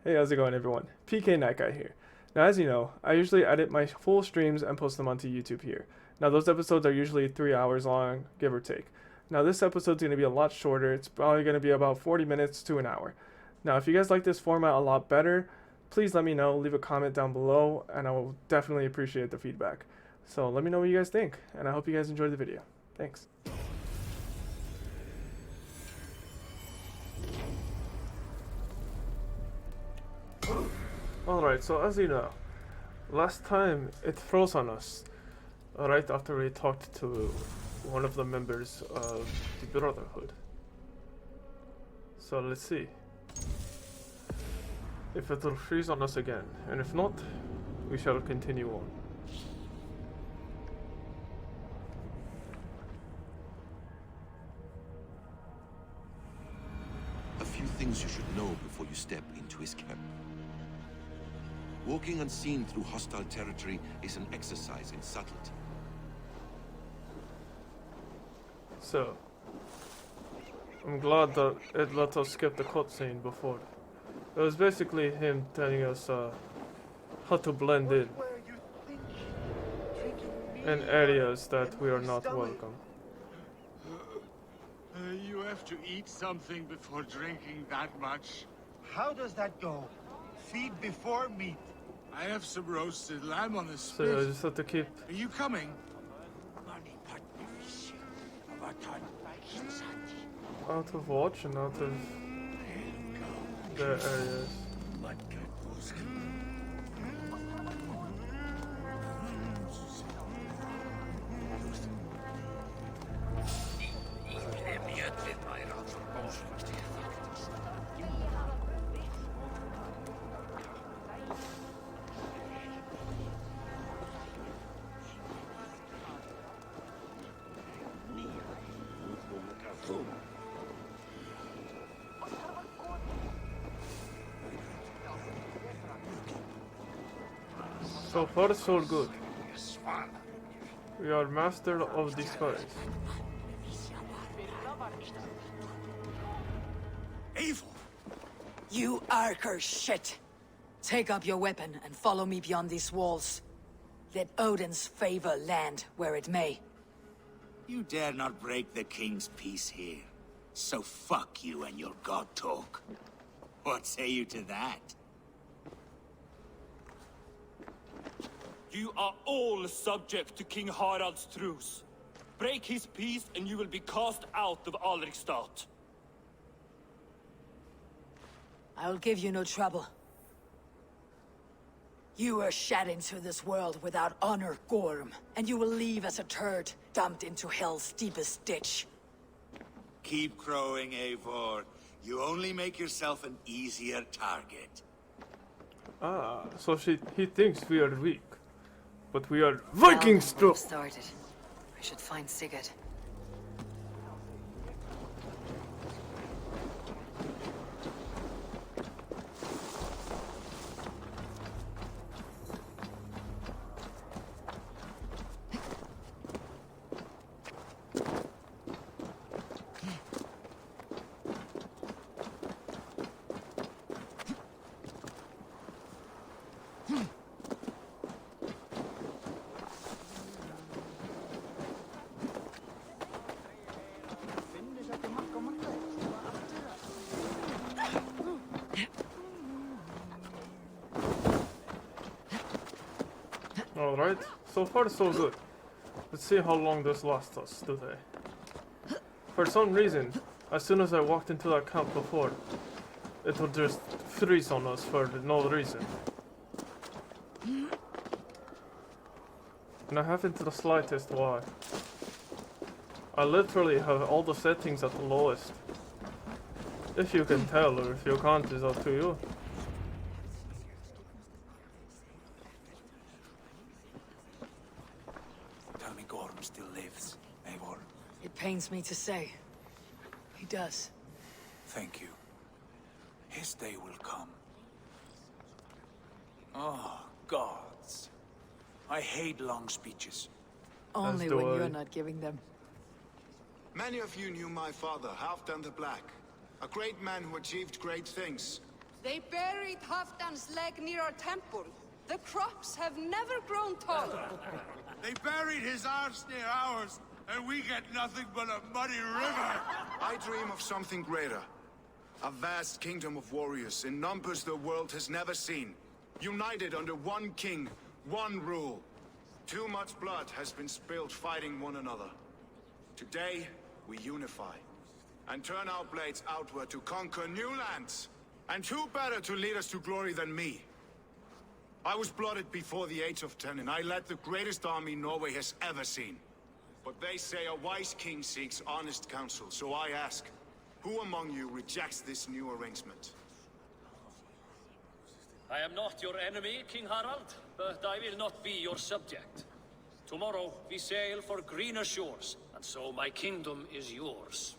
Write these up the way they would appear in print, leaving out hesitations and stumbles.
Hey, how's it going, everyone? Pkknightguy here. Now, as you know, I usually edit my full streams and post them onto YouTube here. Now, those episodes are usually 3 hours long, give or take. Now, this episode's going to be a lot shorter. It's probably going to be about 40 minutes to an hour. Now, if you guys like this format a lot better, please let me know. Leave a comment down below, and I will definitely appreciate the feedback. So let me know what you guys think, and I hope you guys enjoyed the video. Thanks. Alright, so as you know, last time it froze on us right after we talked to one of the members of the Brotherhood. So let's see if it will freeze on us again, and if not, we shall continue on. A few things you should know before you step into his camp. Walking unseen through hostile territory is an exercise in subtlety. So, I'm glad that it let us skip the cutscene before. It was basically him telling us how to blend in areas that we are not welcome. You have to eat something before drinking that much. How does that go? Feed before meat. I have some roasted lamb on the So spit. I just have to keep Are you coming? out of watch and out of their areas. So far so good. We are master of disguise. Evil! You Archer shit! Take up your weapon and follow me beyond these walls. Let Odin's favor land where it may. You dare not break the king's peace here. So fuck you and your god talk. What say you to that? You are all subject to King Harald's truce. Break his peace and you will be cast out of Alrikstad. I will give you no trouble. You were shed into this world without honor, Gorm, and you will leave as a turd, dumped into hell's deepest ditch. Keep crowing, Eivor. You only make yourself an easier target. Ah, so he thinks we are weak. But we are Viking strong! Started. I should find Sigurd. Alright, so far so good. Let's see how long this lasts us today. For some reason, as soon as I walked into that camp before, it would just freeze on us for no reason. And I haven't the slightest why. I literally have all the settings at the lowest. If you can tell, or if you can't, is up to you. Tell me Gorm still lives, Eivor. It pains me to say. He does. Thank you. His day will come. Oh, gods. I hate long speeches. Only do when I. you're not giving them. Many of you knew my father, Halfdan the Black. A great man who achieved great things. They buried Halfdan's leg near our temple. The crops have never grown taller. They buried his arse near ours, and we get nothing but a muddy river. I dream of something greater. A vast kingdom of warriors in numbers the world has never seen. United under one king, one rule. Too much blood has been spilled fighting one another. Today, we unify. And turn our blades outward to conquer new lands. And who better to lead us to glory than me? I was blooded before the age of 10, and I led the greatest army Norway has ever seen. But they say a wise king seeks honest counsel, so I ask, who among you rejects this new arrangement? I am not your enemy, King Harald, but I will not be your subject. Tomorrow we sail for greener shores, and so my kingdom is yours.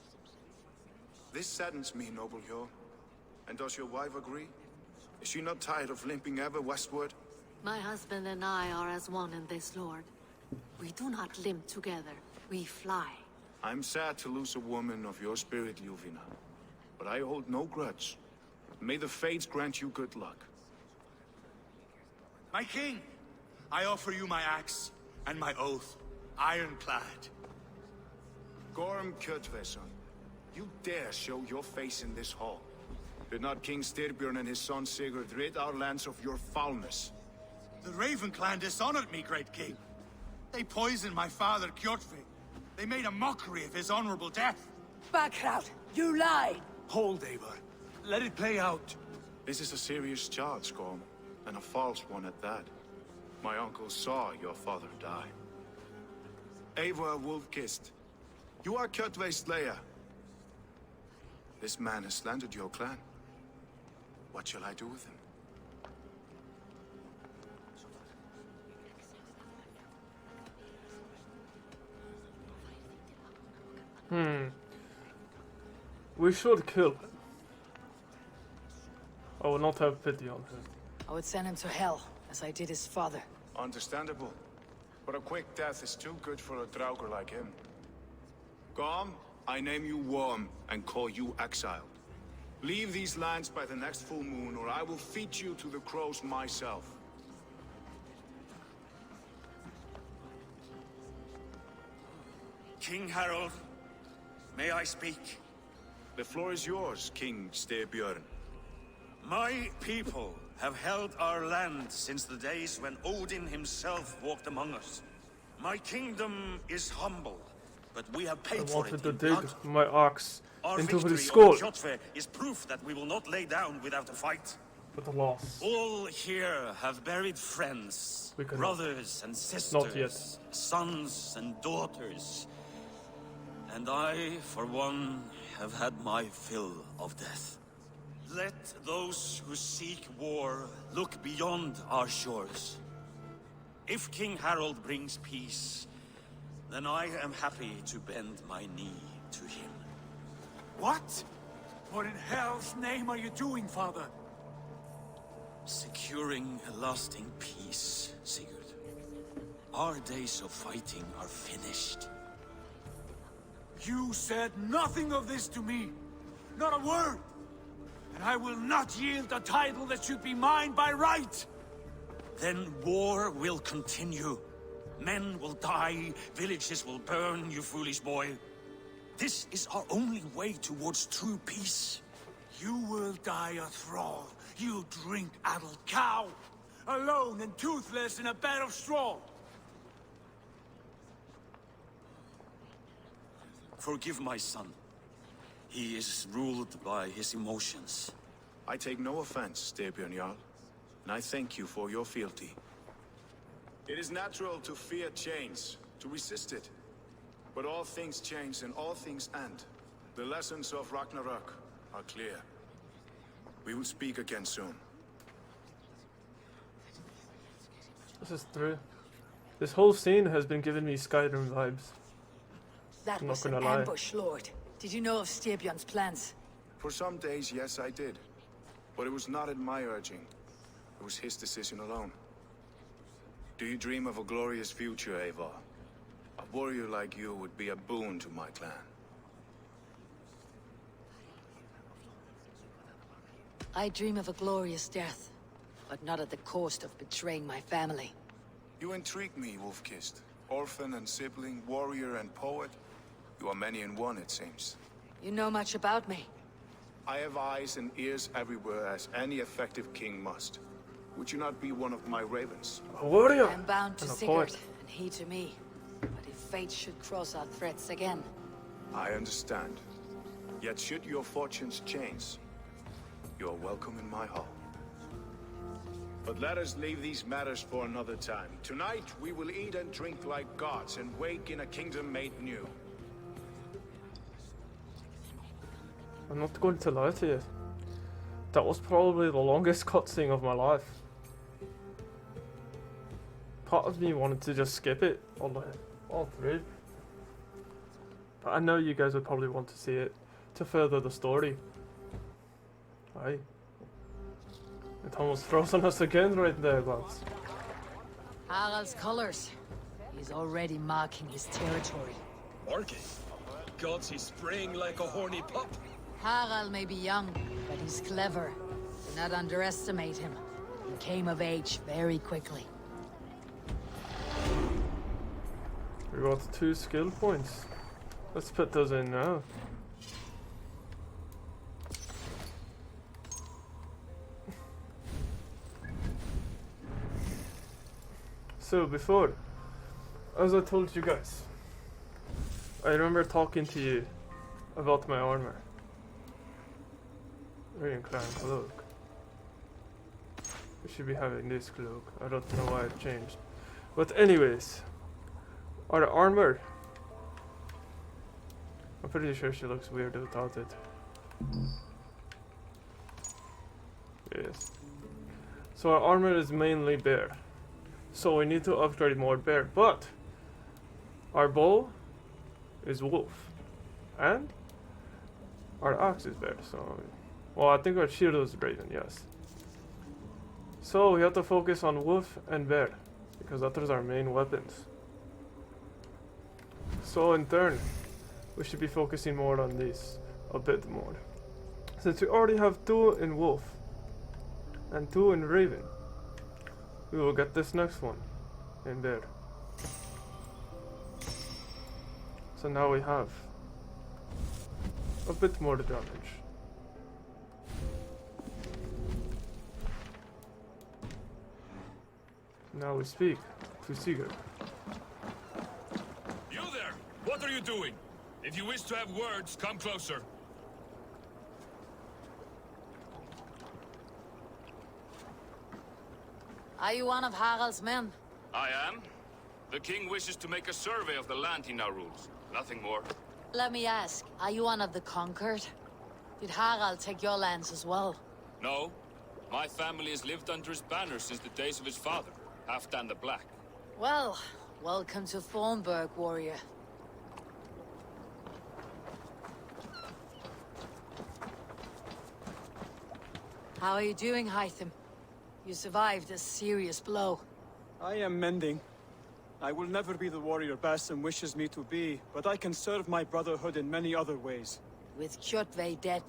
This saddens me, noble Hjor. And does your wife agree? Is she not tired of limping ever westward? My husband and I are as one in this, Lord. We do not limp together, we fly. I'm sad to lose a woman of your spirit, Ljuvina. But I hold no grudge. May the fates grant you good luck. My king, I offer you my axe and my oath, ironclad. Gorm Kjotveson, you dare show your face in this hall. Did not King Styrbjörn and his son Sigurd rid our lands of your foulness? The Raven clan dishonored me, great king. They poisoned my father, Kjotve. They made a mockery of his honorable death. Backrout, you lie! Hold, Eivor. Let it play out. This is a serious charge, Gorm, and a false one at that. My uncle saw your father die. Eivor Wolf-Kissed, you are Kjotve's slayer. This man has slandered your clan. What shall I do with him? We should kill him. I will not have pity on him. I would send him to hell, as I did his father. Understandable. But a quick death is too good for a Draugr like him. Gorm, I name you Worm and call you exiled. Leave these lands by the next full moon, or I will feed you to the crows myself. King Harald, may I speak? The floor is yours, King Styrbjörn. My people have held our land since the days when Odin himself walked among us. My kingdom is humble, but we have I paid for it wanted to in dig blood. my ox Our into victory his skull, over Kjotve is proof that we will not lay down without a fight. but the loss. All here have buried friends, We cannot. brothers and sisters, Not yet. sons and daughters. And I, for one, have had my fill of death. Let those who seek war look beyond our shores. If King Harald brings peace, then I am happy to bend my knee to him. What? What in hell's name are you doing, father? Securing a lasting peace, Sigurd. Our days of fighting are finished. You said nothing of this to me. Not a word. And I will not yield a title that should be mine by right. Then war will continue. Men will die, villages will burn, you foolish boy. This is our only way towards true peace. You will die a thrall. You drink-addled cow. Alone and toothless in a bed of straw. Forgive my son. He is ruled by his emotions. I take no offense, Styrbjörn Jarl, and I thank you for your fealty. It is natural to fear change, to resist it. But all things change and all things end. The lessons of Ragnarok are clear. We will speak again soon. This is true. This whole scene has been giving me Skyrim vibes. That I'm was not an gonna lie. ambush, Lord. Did you know of Styrbjörn's plans? For some days, yes, I did. But it was not at my urging. It was his decision alone. Do you dream of a glorious future, Eivor? A warrior like you would be a boon to my clan. I dream of a glorious death, but not at the cost of betraying my family. You intrigue me, Wolf-Kissed. Orphan and sibling, warrior and poet. You are many in one, it seems. You know much about me. I have eyes and ears everywhere, as any effective king must. Would you not be one of my ravens? A warrior. I'm bound to And a Sigurd, poet. and he to me. But if fate should cross our threats again... I understand. Yet should your fortunes change, you are welcome in my hall. But let us leave these matters for another time. Tonight, we will eat and drink like gods and wake in a kingdom made new. I'm not going to lie to you. That was probably the longest cutscene of my life. Part of me wanted to just skip it all through. But I know you guys would probably want to see it to further the story. Aye. It almost froze on us again right there, lads. Harald's colors. He's already marking his territory. Marking? Gods, he's spraying like a horny pup. Harald may be young, but he's clever. Do not underestimate him. He came of age very quickly. We got 2 skill points. Let's put those in now. So before, as I told you guys, I remember talking to you about my armor. Very inclined cloak. We should be having this cloak. I don't know why it changed. But anyways, our armor. I'm pretty sure she looks weird without it. Yes. So our armor is mainly bear. So we need to upgrade more bear. But our bow is wolf. And our axe is bear. So, well, I think our shield is raven, yes. So we have to focus on wolf and bear, because that is our main weapons. So in turn, we should be focusing more on these a bit more. Since we already have 2 in wolf and 2 in raven, we will get this next one in bear. So now we have a bit more damage. Now we speak to Sigurd. You there! What are you doing? If you wish to have words, come closer. Are you one of Harald's men? I am. The king wishes to make a survey of the land he now rules. Nothing more. Let me ask, are you one of the conquered? Did Harald take your lands as well? No. My family has lived under his banner since the days of his father, Halfdan the Black. Well, welcome to Thornburg, warrior. How are you doing, Hytham? You survived a serious blow. I am mending. I will never be the warrior Basim wishes me to be, but I can serve my brotherhood in many other ways. With Kjotve dead,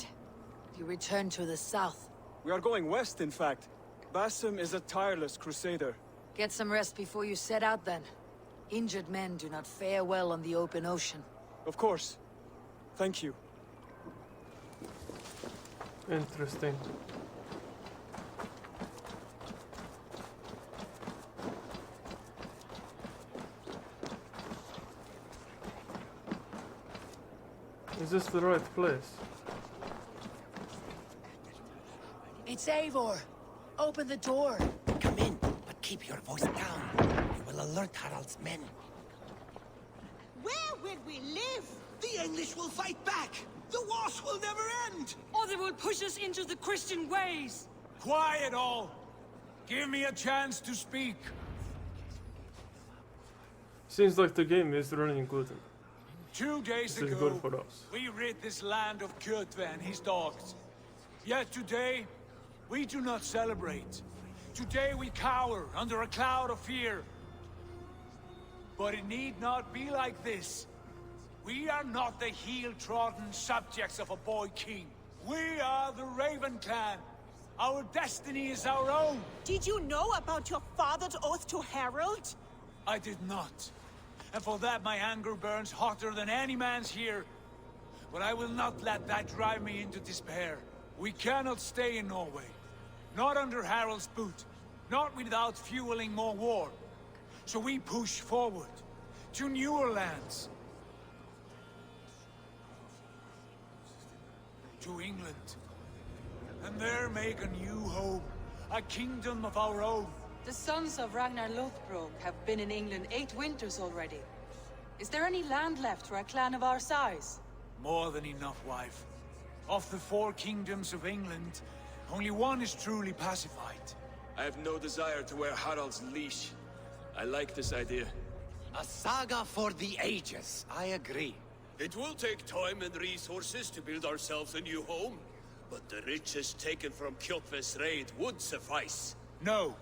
you return to the south. We are going west, in fact. Basim is a tireless crusader. Get some rest before you set out, then. Injured men do not fare well on the open ocean. Of course. Thank you. Interesting. Is this the right place? It's Eivor! Open the door! Come in, but keep your voice down. You will alert Harald's men. Where will we live? The English will fight back! The wars will never end! Or they will push us into the Christian ways! Quiet all! Give me a chance to speak. Seems like the game is running good. 2 days This is ago, good for us. we rid this land of Kjotve and his dogs. Yet today, we do not celebrate. Today we cower under a cloud of fear. But it need not be like this. We are not the heel-trodden subjects of a boy king. We are the Raven clan, Our destiny is our own. Did you know about your father's oath to Harold? I did not. And for that my anger burns hotter than any man's here. But I will not let that drive me into despair. We cannot stay in Norway. Not under Harald's boot. Not without fueling more war. So we push forward. To newer lands. To England. And there make a new home. A kingdom of our own. The sons of Ragnar Lothbrok have been in England 8 winters already. Is there any land left for a clan of our size? More than enough, wife. Of the 4 kingdoms of England, only one is truly pacified. I have no desire to wear Harald's leash. I like this idea. A saga for the ages, I agree. It will take time and resources to build ourselves a new home, but the riches taken from Kjotve's raid would suffice. No.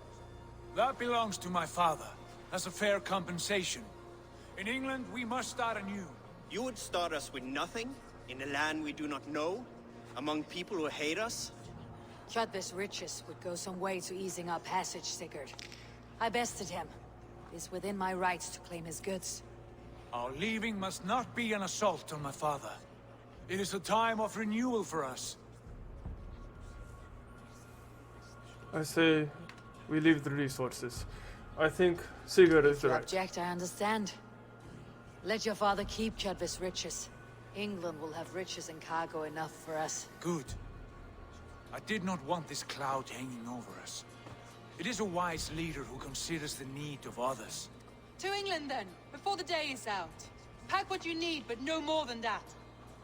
That belongs to my father, as a fair compensation. In England, we must start anew. You would start us with nothing? In a land we do not know? Among people who hate us? Kjotve's riches would go some way to easing our passage, Sigurd. I bested him. It is within my rights to claim his goods. Our leaving must not be an assault on my father. It is a time of renewal for us. I say we leave the resources. I think Sigurd is If you right. object, I understand. Let your father keep Kjotve's riches. England will have riches and cargo enough for us. Good. I did not want this cloud hanging over us. It is a wise leader who considers the need of others. To England then, before the day is out. Pack what you need, but no more than that.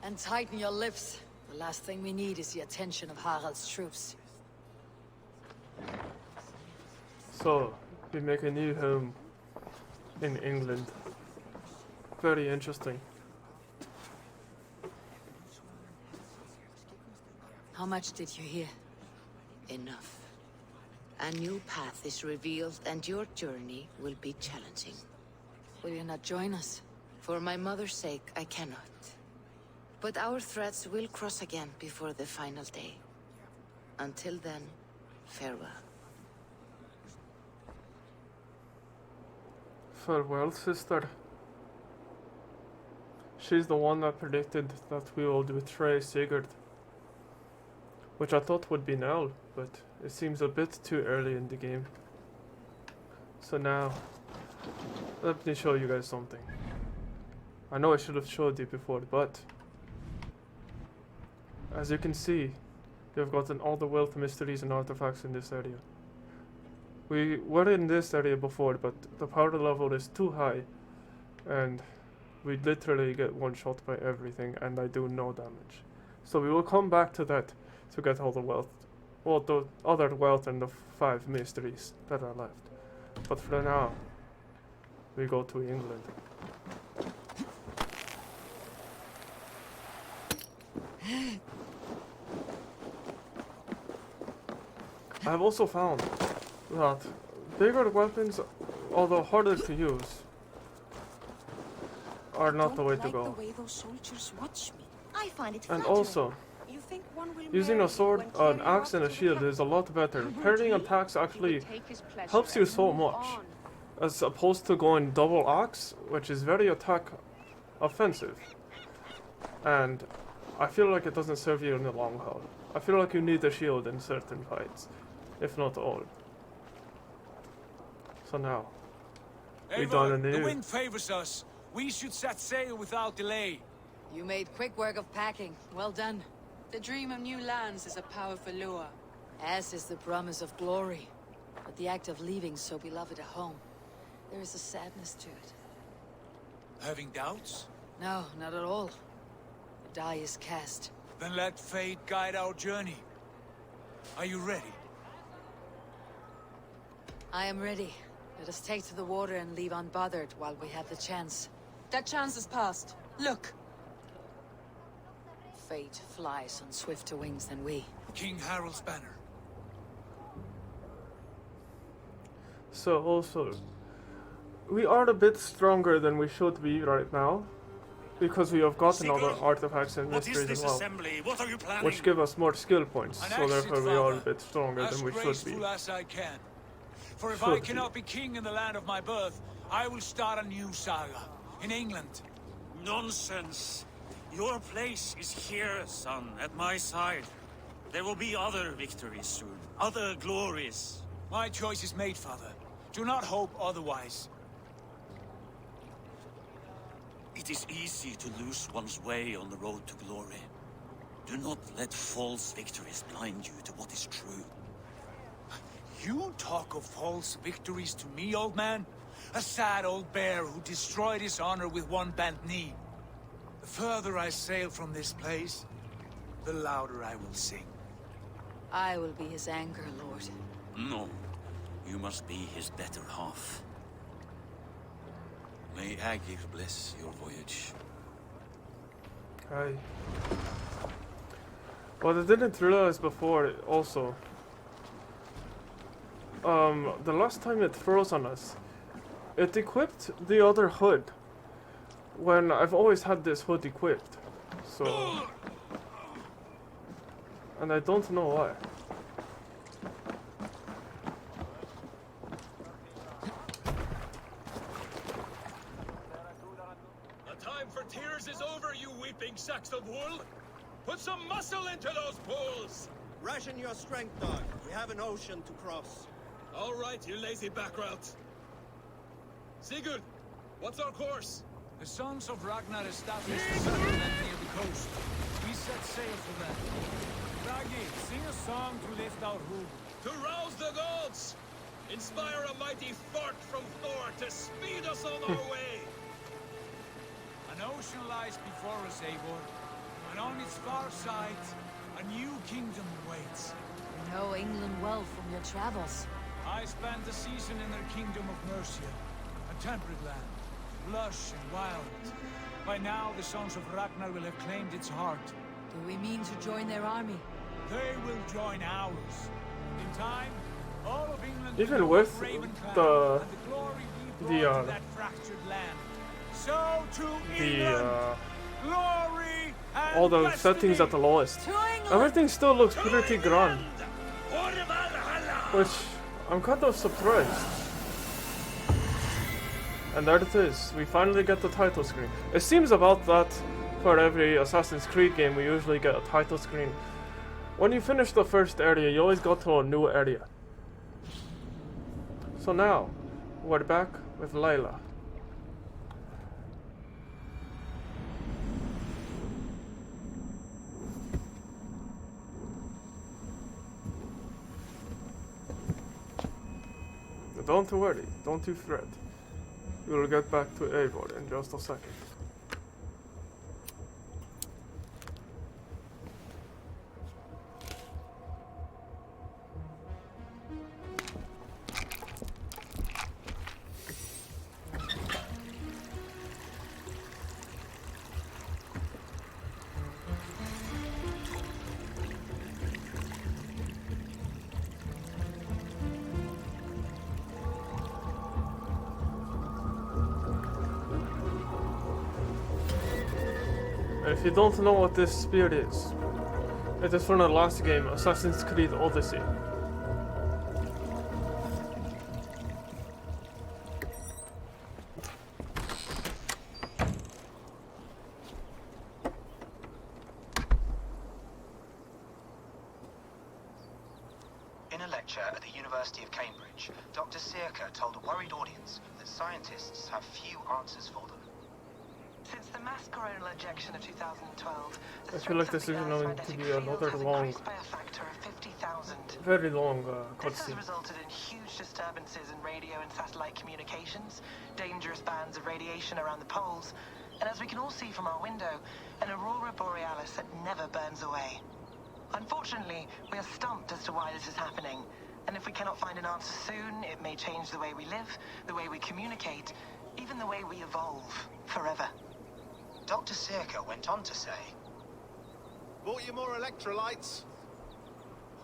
And tighten your lips. The last thing we need is the attention of Harald's troops. So, we make a new home in England. Very interesting. How much did you hear? Enough. A new path is revealed and your journey will be challenging. Will you not join us? For my mother's sake, I cannot. But our threads will cross again before the final day. Until then, farewell. Farewell, sister. She's the one that predicted that we will betray Sigurd. Which I thought would be now, but it seems a bit too early in the game. So now, let me show you guys something. I know I should have showed you before, but as you can see, they've gotten all the wealth, mysteries, and artifacts in this area. We were in this area before, but the power level is too high, and we literally get one shot by everything, and I do no damage. So we will come back to that to get all the wealth, all the other wealth and the 5 mysteries that are left. But for now, we go to England. I've also found that bigger weapons, although harder to use, are not the way to go. The way those soldiers watch me. I find it And flattering. also, You think one will using marry a sword, you and an carry you axe, and off a to shield the is a lot better. Parrying attacks actually helps you so much, as opposed to going double axe, which is very attack offensive. And I feel like it doesn't serve you in the long haul. I feel like you need a shield in certain fights, if not all. So now, we done a Eivor, the new. wind favors us. We should set sail without delay. You made quick work of packing. Well done. The dream of new lands is a powerful lure. As is the promise of glory. But the act of leaving so beloved a home, there is a sadness to it. Having doubts? No, not at all. The die is cast. Then let fate guide our journey. Are you ready? I am ready. Let us take to the water and leave unbothered while we have the chance. That chance is past. Look! Fate flies on swifter wings than we. King Harald's banner. So also, we are a bit stronger than we should be right now. because we have gotten all the Sigurd, artifacts and what is mysteries as this well, assembly? What are you planning? which give us more skill points, An so exit, therefore we are a Father, bit stronger as than we should graceful be. as I can. For if Should I be. cannot be king in the land of my birth, I will start a new saga in England. Nonsense. Your place is here, son, at my side. There will be other victories soon, other glories. My choice is made, Father. Do not hope otherwise. It is easy to lose one's way on the road to glory. Do not let false victories blind you to what is true. You talk of false victories to me, old man? A sad old bear who destroyed his honor with one bent knee. The further I sail from this place, the louder I will sing. I will be his anchor, Lord. No. You must be his better half. May Agir bless your voyage. Aye. What I didn't realize before also, the last time it froze on us, it equipped the other hood when I've always had this hood equipped. So, and I don't know why. The time for tears is over, you weeping sacks of wool! Put some muscle into those pulls! Ration your strength, dog. We have an ocean to cross. All right, you lazy backrout. Sigurd, what's our course? The sons of Ragnar established a settlement near the coast. We set sail for them. Raggi, sing a song to lift our hood. To rouse the gods! Inspire a mighty fart from Thor to speed us on our way! An ocean lies before us, Eivor, and on its far side, a new kingdom awaits. You know England well from your travels. I spent a season in their kingdom of Mercia, a temperate land, lush and wild. By now, the sons of Ragnar will have claimed its heart. Do we mean to join their army? They will join ours. In time, all of England Even will with know Raven Clan the and the glory we brought to that fractured land. So to England, glory and all the destiny. settings at the lowest. Everything still looks pretty grand, which I'm kind of surprised. And there it is. We finally get the title screen. It seems about that for every Assassin's Creed game. We usually get a title screen. When you finish the first area, you always go to a new area. So now, we're back with Layla. Don't worry, don't you fret. We'll get back to Eivor in just a second. If you don't know what this spear is, it is from the last game, Assassin's Creed Odyssey. In a lecture at the University of Cambridge, Dr. Sirka told a worried audience that scientists have few answers for them. Since the mass coronal ejection of 2012, I feel like this is going to be another long, very long This has cutscene. resulted in huge disturbances in radio and satellite communications, dangerous bands of radiation around the poles, and as we can all see from our window, an aurora borealis that never burns away. Unfortunately, we are stumped as to why this is happening, and if we cannot find an answer soon, it may change the way we live, the way we communicate, even the way we evolve forever. Dr. Sirka went on to say, Bought you more electrolytes?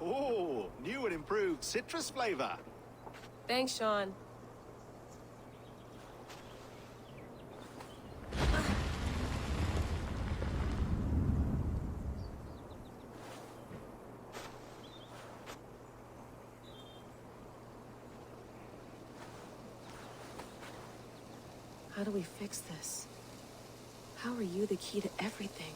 Oh, new and improved citrus flavor. Thanks, Sean. How do we fix this? How are you the key to everything?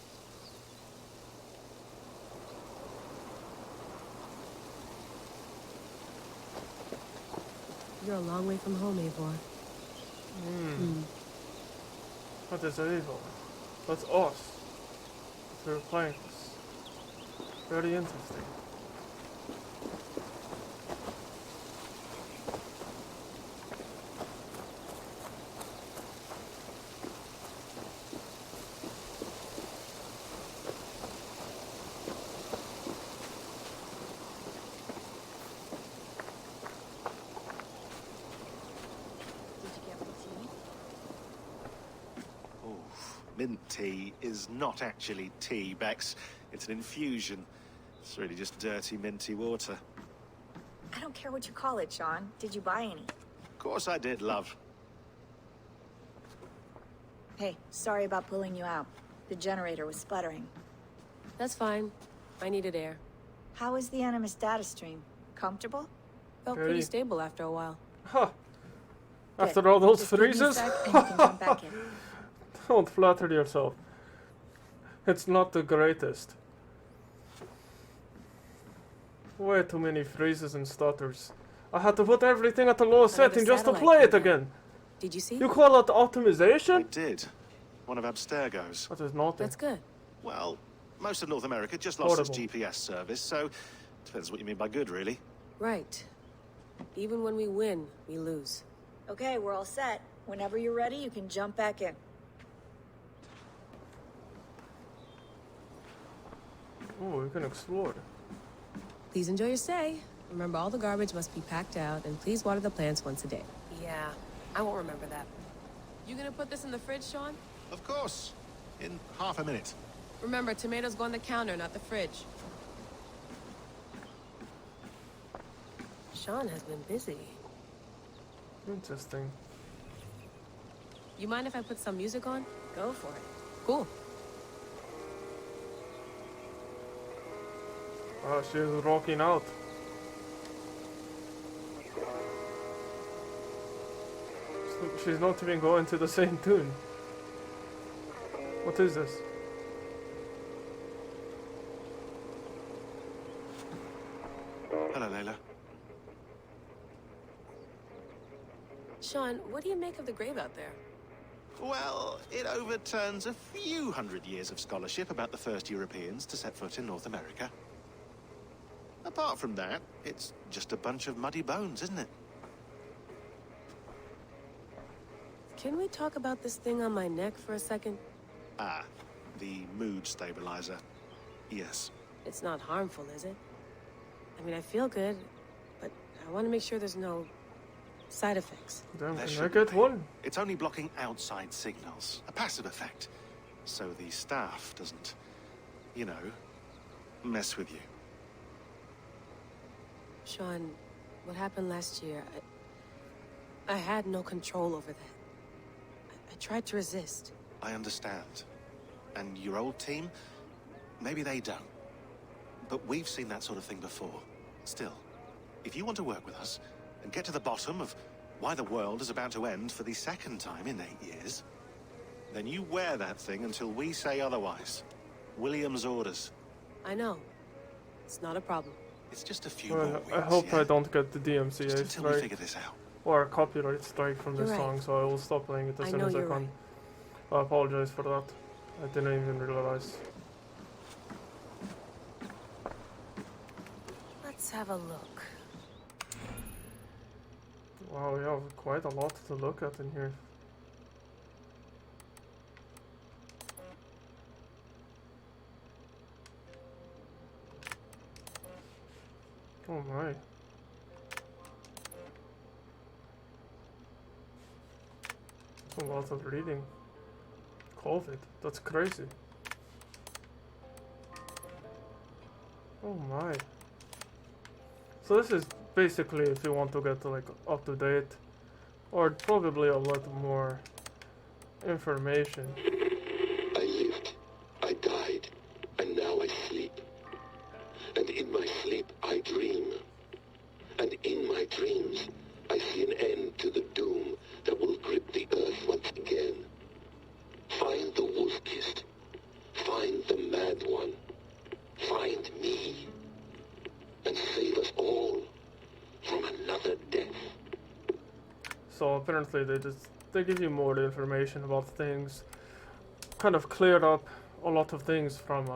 You're a long way from home, Eivor. What is Eivor? That's us. They're playing this. Very interesting. Mint tea is not actually tea, Bex. It's an infusion. It's really just dirty, minty water. I don't care what you call it, Sean. Did you buy any? Of course I did, love. Hey, sorry about pulling you out. The generator was sputtering. That's fine. I needed air. How is the Animus data stream? Comfortable? Felt pretty stable after a while. Huh. After all those Just give me a freezes? sec and you can jump back in. Don't flatter yourself. It's not the greatest. Way too many freezes and stutters. I had to put everything at the lowest setting just to play it again. Did you see? You call it optimization? I did. One of Abstergo's. That is nothing. That's good. Well, most of North America just lost its Portable. GPS service, so depends what you mean by good, really. Right. Even when we win, we lose. Okay, we're all set. Whenever you're ready, you can jump back in. Oh, we can explore. Please enjoy your stay. Remember, all the garbage must be packed out, and please water the plants once a day. Yeah, I won't remember that. You gonna put this in the fridge, Sean? Of course. In half a minute. Remember, tomatoes go on the counter, not the fridge. Sean has been busy. Interesting. You mind if I put some music on? Go for it. Cool. Ah, she's rocking out. She's not even going to the same tune. What is this? Hello, Layla. Sean, what do you make of the grave out there? Well, it overturns a few hundred years of scholarship about the first Europeans to set foot in North America. Apart from that, it's just a bunch of muddy bones, isn't it? Can we talk about this thing on my neck for a second? Ah, the mood stabilizer. Yes. It's not harmful, is it? I mean, I feel good, but I want to make sure there's no side effects. Damn, There can I shouldn't get be. one? It's only blocking outside signals, a passive effect. So the staff doesn't, you know, mess with you. Sean, what happened last year, I had no control over that. I tried to resist. I understand. And your old team, maybe they don't. But we've seen that sort of thing before. Still, if you want to work with us and get to the bottom of why the world is about to end for the second time in 8 years, then you wear that thing until we say otherwise. William's orders. I know. It's not a problem. It's just a few more Well, weeks, I hope yeah? I don't get the DMCA Just until we strike figure this out. or a copyright strike from this You're right. song, so I will stop playing it as I soon know as I you're can. right. I apologize for that. I didn't even realize. Let's have a look. Wow, we have quite a lot to look at in here. Oh my. A lot of reading. COVID, that's crazy. Oh my. So this is basically if you want to get like up to date or probably a lot more information. I lived, I died, and now I sleep. And in my sleep I dream. And in my dreams I see an end to the doom that will grip the earth once again. So apparently they give you more information about things, kind of cleared up a lot of things from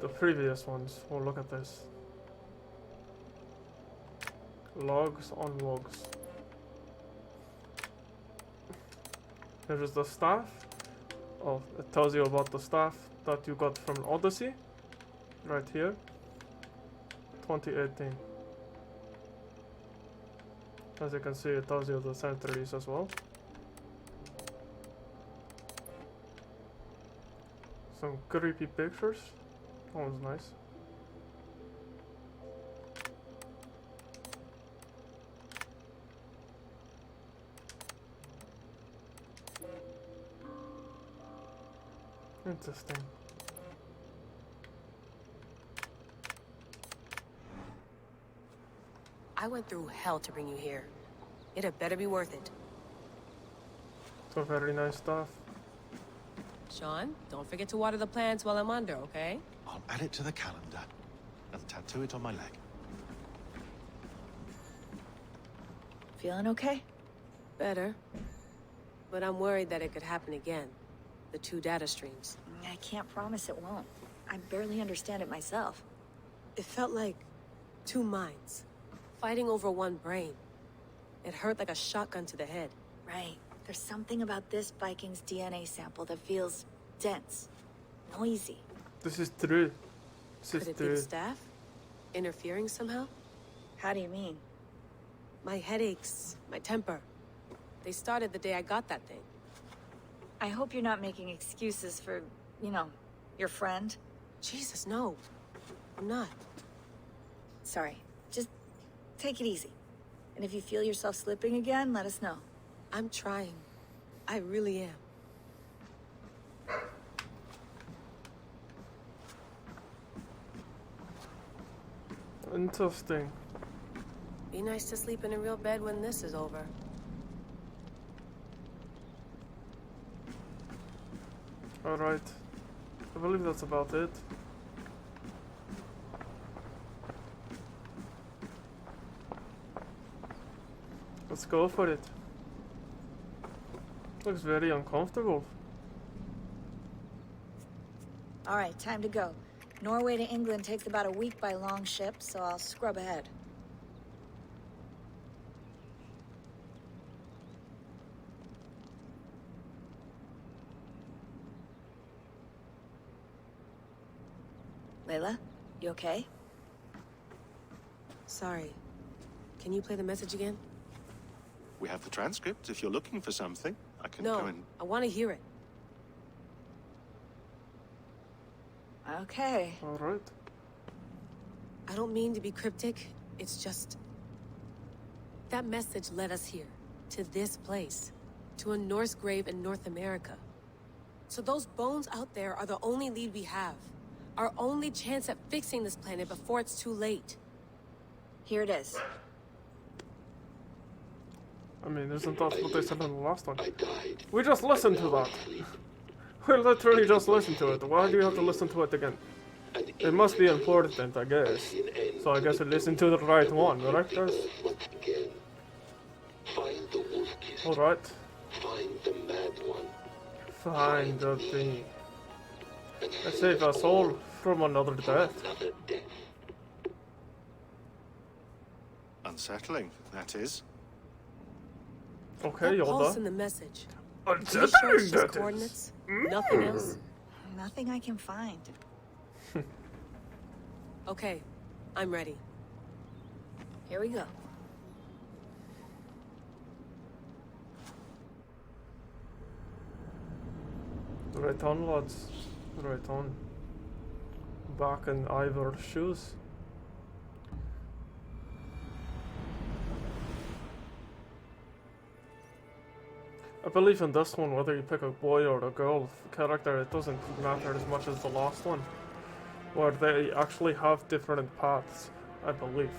the previous ones. Oh, look at this. Logs on logs. Here's the staff. Oh, it tells you about the staff that you got from Odyssey. Right here. 2018. As you can see, it tells you the centuries as well. Some creepy pictures. That was nice. Interesting. I went through hell to bring you here. It had better be worth it. So very nice stuff. Sean, don't forget to water the plants while I'm under, okay? I'll add it to the calendar and tattoo it on my leg. Feeling okay? Better. But I'm worried that it could happen again. The 2 data streams. I can't promise it won't. I barely understand it myself. It felt like 2 minds, fighting over 1 brain. It hurt like a shotgun to the head. Right. There's something about this Viking's DNA sample that feels dense, noisy. This is true. Could it be the staff? Interfering somehow? How do you mean? My headaches, my temper. They started the day I got that thing. I hope you're not making excuses for, you know, your friend. Jesus, no. I'm not. Sorry. Just take it easy. And if you feel yourself slipping again, let us know. I'm trying. I really am. Interesting. Be nice to sleep in a real bed when this is over. Alright. I believe that's about it. Let's go for it. Looks very uncomfortable. All right, time to go. Norway to England takes about a week by long ship, so I'll scrub ahead. Layla, you okay? Sorry. Can you play the message again? We have the transcript. If you're looking for something, I can go and... I want to hear it. Okay. Alright. I don't mean to be cryptic. It's just... that message led us here. To this place. To a Norse grave in North America. So those bones out there are the only lead we have. Our only chance at fixing this planet before it's too late. Here it is. I mean, isn't that what they said in the last one? We just listened to that. We literally just listened to it. Why do you have to listen to it again? It must be important, I guess. So I guess we listened to the right one, right guys? Alright. Find the mad one. Find the thing. And save us all from another death. Unsettling, that is. Okay, that pulse Yoda. in the message. Unsettling, that is. Coordinates? Nothing else? Nothing I can find. Okay, I'm ready. Here we go. Right on, lads. Right on. Back in Ivor's shoes. I believe in this one, whether you pick a boy or a girl character, it doesn't matter as much as the last one, where they actually have different paths, I believe.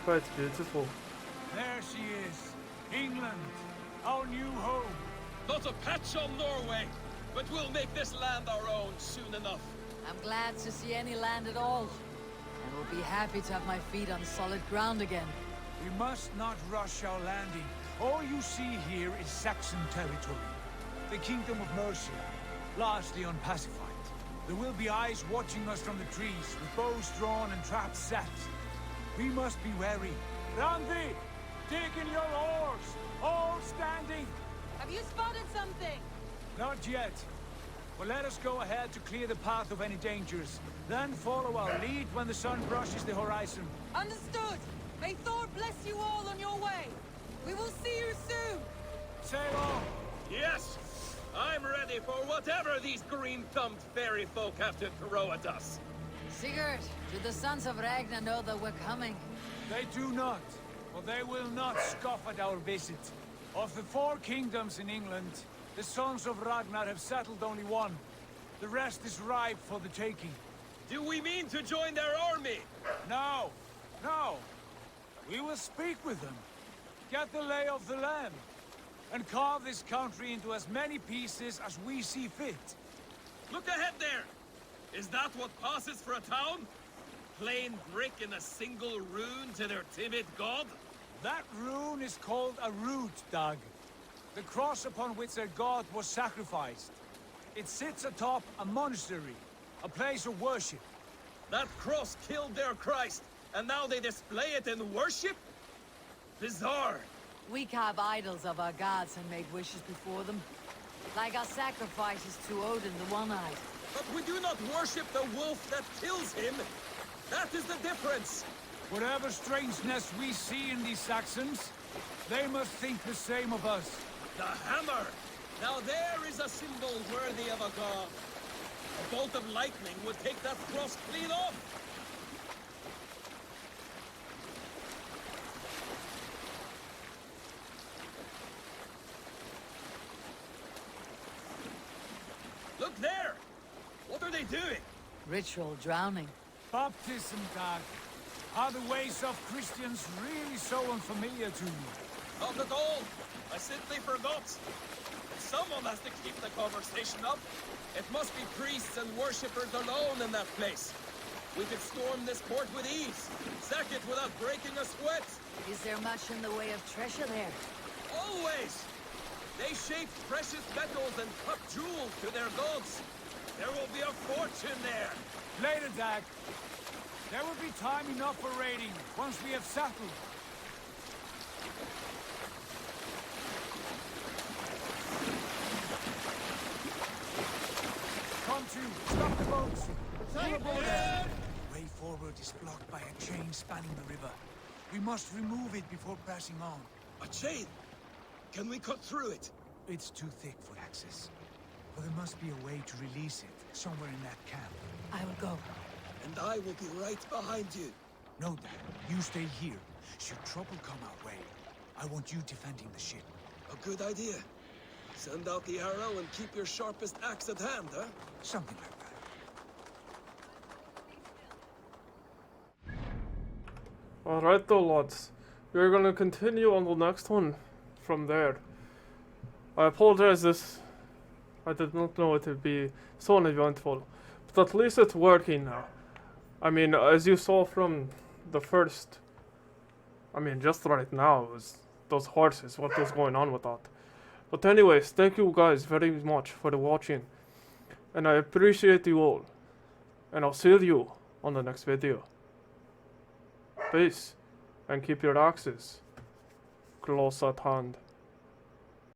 Quite beautiful. There she is. England, our new home. Not a patch on Norway, but we'll make this land our own soon enough. I'm glad to see any land at all. And will be happy to have my feet on solid ground again. We must not rush our landing. All you see here is Saxon territory. The Kingdom of Mercia, largely unpacified. There will be eyes watching us from the trees, with bows drawn and traps set. We must be wary. Randvi, dig in your oars! All standing! Have you spotted something? Not yet. But let us go ahead to clear the path of any dangers. Then follow our lead when the sun brushes the horizon. Understood! May Thor bless you all on your way! We will see you soon! Sail on! Yes! I'm ready for whatever these green-thumbed fairy folk have to throw at us. Sigurd, do the sons of Ragnar know that we're coming? They do not, but they will not scoff at our visit. Of the 4 kingdoms in England, the sons of Ragnar have settled only one. The rest is ripe for the taking. Do we mean to join their army? No, no. We will speak with them, get the lay of the land, and carve this country into as many pieces as we see fit. Look ahead there! Is that what passes for a town? Plain brick in a single rune to their timid god? That rune is called a root, Dag. The cross upon which their god was sacrificed. It sits atop a monastery, a place of worship. That cross killed their Christ, and now they display it in worship? Bizarre. We carve idols of our gods and make wishes before them. Like our sacrifices to Odin, the One-Eyed. But we do not worship the wolf that kills him. That is the difference. Whatever strangeness we see in these Saxons, they must think the same of us. The hammer! Now there is a symbol worthy of a god. A bolt of lightning would take that cross clean off. Look there! What are they doing? Ritual drowning. Baptism, Dag. Are the ways of Christians really so unfamiliar to you? Not at all. I simply forgot. But someone has to keep the conversation up. It must be priests and worshippers alone in that place. We could storm this port with ease. Sack it without breaking a sweat. Is there much in the way of treasure there? Always! They shape precious metals and cut jewels to their gods. There will be a fortune there. Later, Dag. There will be time enough for raiding once we have settled. Come to, stop the boats. Sail aboard there. The way forward is blocked by a chain spanning the river. We must remove it before passing on. A chain? Can we cut through it? It's too thick for access. But there must be a way to release it, somewhere in that camp. I will go. And I will be right behind you. No, Dad. You stay here. Should trouble come our way, I want you defending the ship. A good idea. Send out the arrow and keep your sharpest axe at hand, huh? Something like that. Alright though, lads. We're gonna continue on the next one from there. I apologize this. I did not know it would be so uneventful. But at least it's working now. I mean, as you saw from the first... I mean, just right now, it was those horses, what was going on with that. But anyways, thank you guys very much for the watching. And I appreciate you all. And I'll see you on the next video. Peace. And keep your axes close at hand.